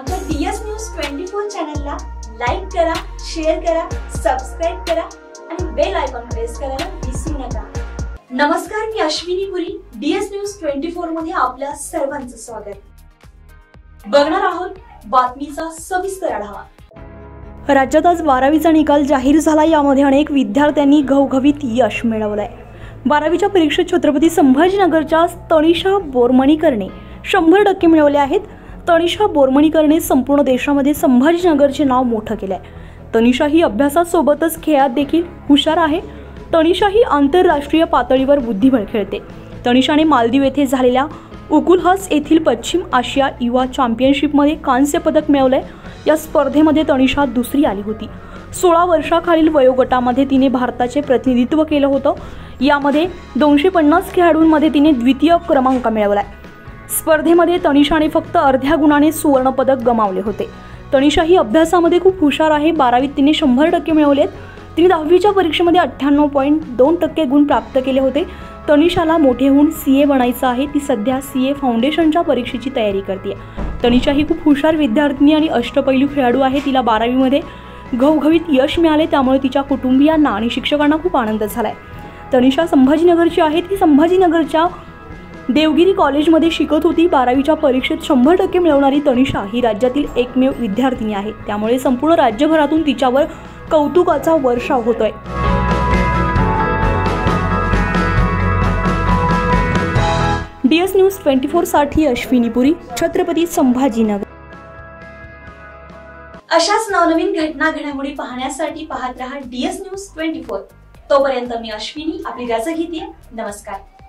आमच्या DS news 24 चॅनलला like करा, शेअर करा, सबस्क्राइब करा आणि बेल आयकॉन प्रेस करायला विसरू नका। नमस्कार, मी अश्विनी पुरी, डीएस न्यूज 24 मध्ये आपल्या सर्वांचं स्वागत। बघणार आहोत बातमीचा सविस्तर आढावा। राज्यात आज 12वीचा निकाल जाहीर झाला। यामध्ये अनेक विद्यार्थ्यांनी घवघवीत यश मिळवलंय। 12वीच्या परीक्षेत छत्रपती संभाजीनगरच्या तनिषा बोरमणीकरने 100% मिळवले आहेत। तनिषा बोरमणीकरने संपूर्ण देशामध्ये संभाजीनगरचे नाव मोठं केलंय। तनिषा ही अभ्यासासोबतच खेळात देखील हुशार आहे। तनिषा ही आंतरराष्ट्रीय पातळीवर बुद्धिबळ खेळते। तनिषाने मालदीव येथे झालेल्या उकुलहस येथील पश्चिम आशिया युवा चॅम्पियनशिपमध्ये कांस्य पदक मिळवलंय। या स्पर्धेमध्ये तनिषा दुसरी आली होती। 16 वर्षाखालील वयोगटामध्ये तिने भारताचे प्रतिनिधित्व केलं होतं। यामध्ये 250 खेळाडूंमध्ये तिने द्वितीय क्रमांक मिळवलाय। स्पर्धेमध्ये तनिषाने फक्त अर्ध्या गुणाने सुवर्ण पदक गमावले होते। तनिषा ही अभ्यासामध्ये खूप हुशार आहे। 12वीत तिने 100% मिळवलेत। तिने 10वीच्या परीक्षेमध्ये 98.2% गुण प्राप्त केले होते। तनिषाला मोठे होऊन सीए बनायचं आहे। ती सध्या सीए फाउंडेशनच्या परीक्षेची तयारी करते। तनिषा ही खूप हुशार विद्यार्थिनी आणि अष्टपैलू खेळाडू आहे। तिला 12वीमध्ये घवघवीत यश मिळाले, त्यामुळे तिच्या कुटुंबियांना आणि शिक्षकांना खूप आनंद झालाय। तनिषा संभाजीनगरची आहे। ती संभाजीनगरच्या देवगिरी कॉलेजमध्ये शिकत होती। 12वीच्या परीक्षेत 100% मिळवणारी तनिषा ही राज्यातील एकमेव विद्यार्थिनी आहे। त्यामुळे संपूर्ण राज्यभरातून तिच्यावर कौतुकाचा वर्षाव होतोय। डीएस न्यूज 24 साठी अश्विनी पुरी, छत्रपती संभाजीनगर। अशाच नवनवीन घडामोडी पाहण्यासाठी पाहत रहा डीएस न्यूज 24। तोपर्यंत मी अश्विनी आपली रजा घेते। नमस्कार।